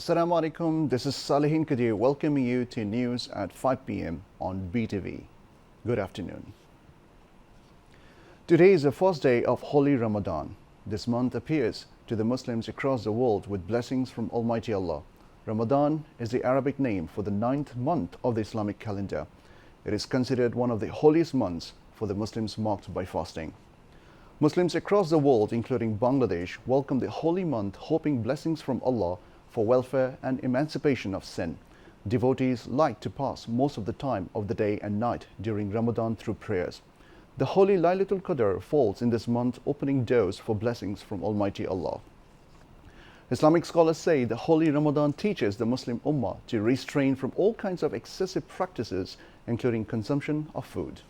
Assalamu alaikum, this is Salihin Kadir welcoming you to news at 5 p.m. on BTV. Good afternoon. Today is the first day of Holy Ramadan. This month appears to the Muslims across the world with blessings from Almighty Allah. Ramadan is the Arabic name for the 9th month of the Islamic calendar. It is considered one of the holiest months for the Muslims, marked by fasting. Muslims across the world, including Bangladesh, welcome the holy month, hoping blessings from Allah for welfare and emancipation of sin. Devotees like to pass most of the time of the day and night during Ramadan through prayers. The holy Laylatul Qadr falls in this month, opening doors for blessings from Almighty Allah. Islamic scholars say the holy Ramadan teaches the Muslim Ummah to restrain from all kinds of excessive practices, including consumption of food.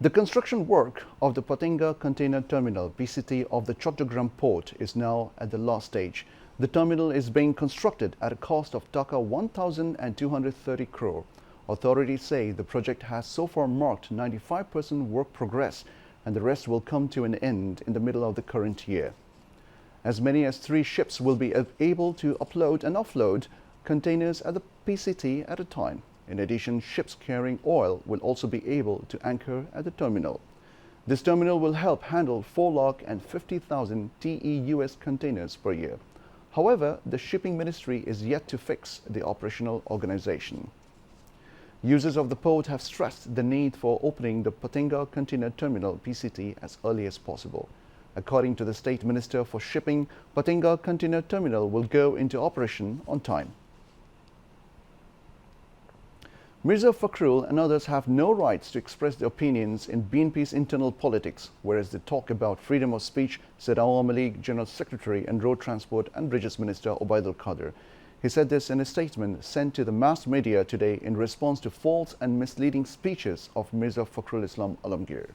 The construction work of the Patenga Container Terminal (PCT) of the Chattogram port is now at the last stage. The terminal is being constructed at a cost of Taka 1,230 crore. Authorities say the project has so far marked 95% work progress, and the rest will come to an end in the middle of the current year. As many as 3 ships will be able to upload and offload containers at the PCT at a time. In addition, ships carrying oil will also be able to anchor at the terminal. This terminal will help handle 450,000 TEUs containers per year. However, the shipping ministry is yet to fix the operational organization. Users of the port have stressed the need for opening the Patenga Container Terminal (PCT) as early as possible. According to the State Minister for Shipping, Patenga Container Terminal will go into operation on time. Mirza Fakhrul and others have no rights to express their opinions in BNP's internal politics, whereas they talk about freedom of speech, said Awami League General Secretary and Road Transport and Bridges Minister Obaidul Qadir. He said this in a statement sent to the mass media today in response to false and misleading speeches of Mirza Fakhrul Islam Alamgir.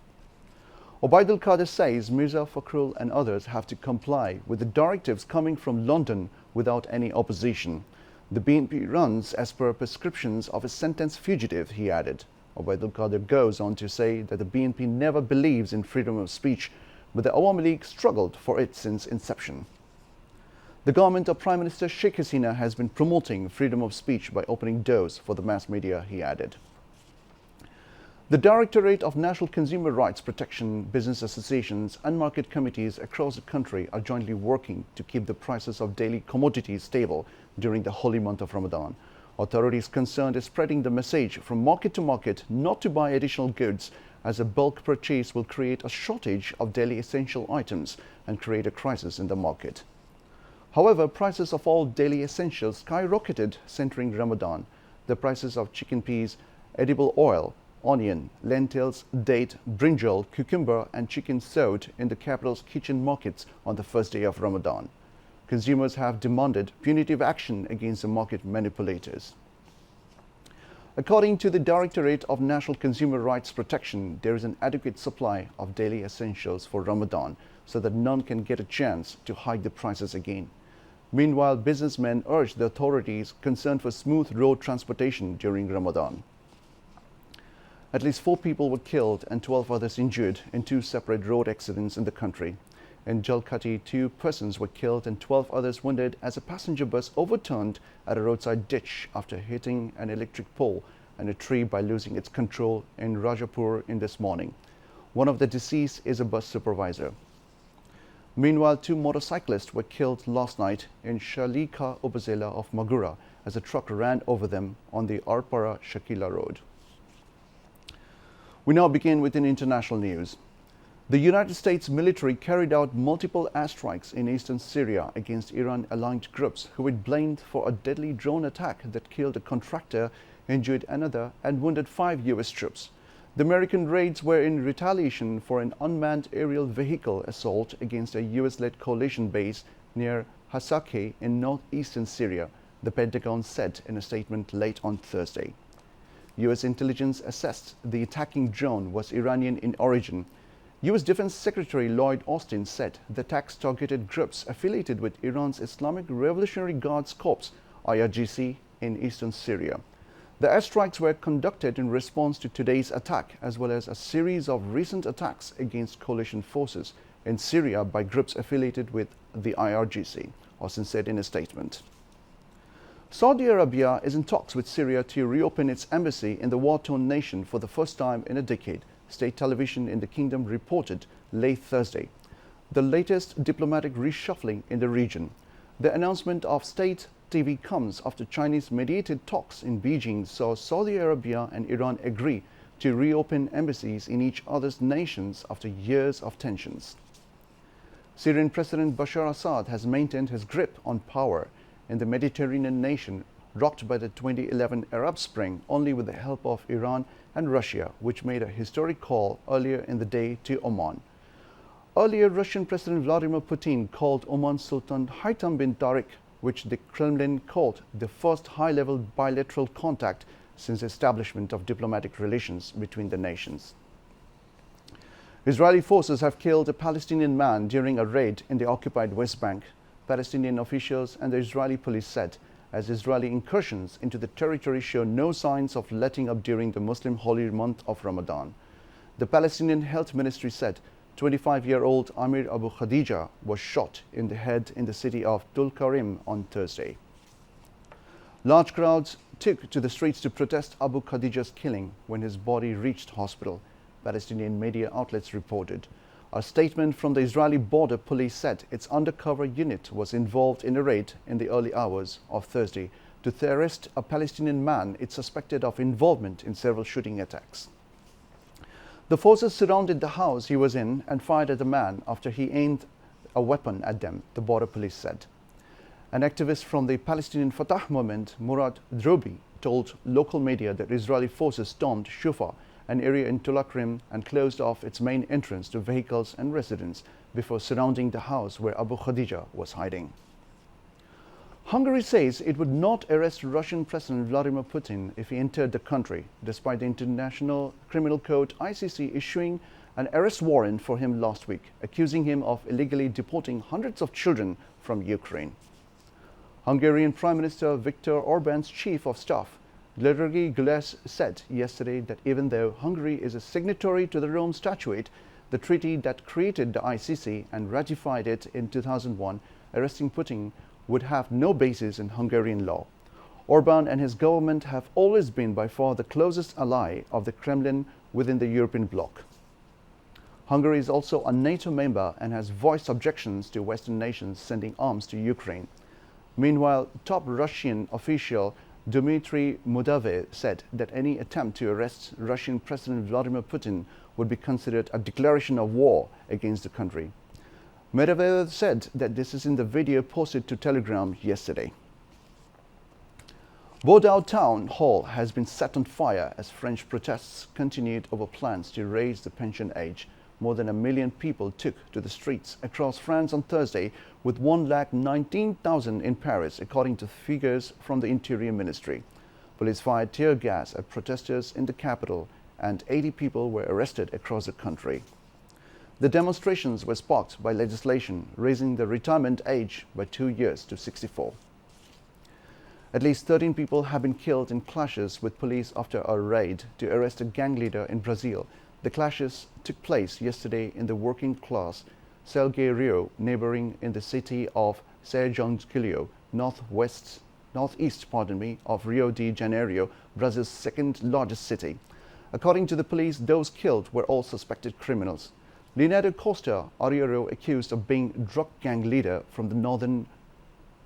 Obaidul Qadir says Mirza Fakhrul and others have to comply with the directives coming from London without any opposition. The BNP runs as per prescriptions of a sentenced fugitive, he added. Obaidul Qadir goes on to say that the BNP never believes in freedom of speech, but the Awami League struggled for it since inception. The government of Prime Minister Sheikh Hasina has been promoting freedom of speech by opening doors for the mass media, he added. The Directorate of National Consumer Rights Protection, business associations and market committees across the country are jointly working to keep the prices of daily commodities stable during the holy month of Ramadan. Authorities concerned are spreading the message from market to market not to buy additional goods, as a bulk purchase will create a shortage of daily essential items and create a crisis in the market. However, prices of all daily essentials skyrocketed centering Ramadan. The prices of chicken peas, edible oil, onion, lentils, date, brinjal, cucumber and chicken soared in the capital's kitchen markets on the first day of Ramadan. Consumers have demanded punitive action against the market manipulators. According to the Directorate of National Consumer Rights Protection, there is an adequate supply of daily essentials for Ramadan so that none can get a chance to hike the prices again. Meanwhile, businessmen urge the authorities concerned for smooth road transportation during Ramadan. At least 4 people were killed and 12 others injured in 2 separate road accidents in the country. In Jalkati, 2 persons were killed and 12 others wounded as a passenger bus overturned at a roadside ditch after hitting an electric pole and a tree by losing its control in Rajapur in this morning. One of the deceased is a bus supervisor. Meanwhile, 2 motorcyclists were killed last night in Shalika Upazila of Magura as a truck ran over them on the Arpara Shakila Road. We now begin with international news. The United States military carried out multiple airstrikes in eastern Syria against Iran-aligned groups who it blamed for a deadly drone attack that killed a contractor, injured another, and wounded 5 U.S. troops. The American raids were in retaliation for an unmanned aerial vehicle assault against a U.S.-led coalition base near Hasakeh in northeastern Syria, the Pentagon said in a statement late on Thursday. U.S. intelligence assessed the attacking drone was Iranian in origin. U.S. Defense Secretary Lloyd Austin said the attacks targeted groups affiliated with Iran's Islamic Revolutionary Guards Corps, IRGC, in eastern Syria. The airstrikes were conducted in response to today's attack, as well as a series of recent attacks against coalition forces in Syria by groups affiliated with the IRGC, Austin said in a statement. Saudi Arabia is in talks with Syria to reopen its embassy in the war-torn nation for the first time in a decade, state television in the kingdom reported late Thursday. The latest diplomatic reshuffling in the region. The announcement of state TV comes after Chinese-mediated talks in Beijing saw Saudi Arabia and Iran agree to reopen embassies in each other's nations after years of tensions. Syrian President Bashar Assad has maintained his grip on power in the Mediterranean nation rocked by the 2011 Arab Spring only with the help of Iran and Russia, which made a historic call earlier in the day to Oman. Earlier, Russian President Vladimir Putin called Oman Sultan Haytham bin Tariq, which the Kremlin called the first high-level bilateral contact since the establishment of diplomatic relations between the nations. Israeli forces have killed a Palestinian man during a raid in the occupied West Bank, Palestinian officials and the Israeli police said, as Israeli incursions into the territory show no signs of letting up during the Muslim holy month of Ramadan. The Palestinian Health Ministry said 25-year-old Amir Abu Khadija was shot in the head in the city of Tulkarim on Thursday. Large crowds took to the streets to protest Abu Khadija's killing when his body reached hospital, Palestinian media outlets reported. A statement from the Israeli border police said its undercover unit was involved in a raid in the early hours of Thursday to arrest a Palestinian man it suspected of involvement in several shooting attacks. The forces surrounded the house he was in and fired at the man after he aimed a weapon at them, the border police said. An activist from the Palestinian Fatah movement, Murad Drobi, told local media that Israeli forces stormed Shufar, an area in Tulkarim, and closed off its main entrance to vehicles and residents before surrounding the house where Abu Khadija was hiding. Hungary says it would not arrest Russian President Vladimir Putin if he entered the country, despite the International Criminal Court (ICC) issuing an arrest warrant for him last week, accusing him of illegally deporting hundreds of children from Ukraine. Hungarian Prime Minister Viktor Orban's chief of staff, György Gulyás, said yesterday that even though Hungary is a signatory to the Rome Statute, the treaty that created the ICC and ratified it in 2001, arresting Putin would have no basis in Hungarian law. Orban and his government have always been by far the closest ally of the Kremlin within the European bloc. Hungary is also a NATO member and has voiced objections to Western nations sending arms to Ukraine. Meanwhile, top Russian official Dmitry Medvedev said that any attempt to arrest Russian President Vladimir Putin would be considered a declaration of war against the country. Medvedev said that this is in the video posted to Telegram yesterday. Bordeaux Town Hall has been set on fire as French protests continued over plans to raise the pension age. More than 1 million people took to the streets across France on Thursday, with 119,000 in Paris, according to figures from the Interior Ministry. Police fired tear gas at protesters in the capital, and 80 people were arrested across the country. The demonstrations were sparked by legislation raising the retirement age by 2 years to 64. At least 13 people have been killed in clashes with police after a raid to arrest a gang leader in Brazil. The clashes took place yesterday in the working-class Salgueiro, neighboring in the city of São João, northeast of Rio de Janeiro, Brazil's second-largest city. According to the police, those killed were all suspected criminals. Leonardo Costa Ariero, accused of being drug gang leader from the northern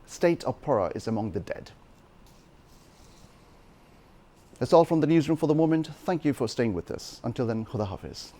state of Pará, is among the dead. That's all from the newsroom for the moment. Thank you for staying with us. Until then, Khuda Hafiz.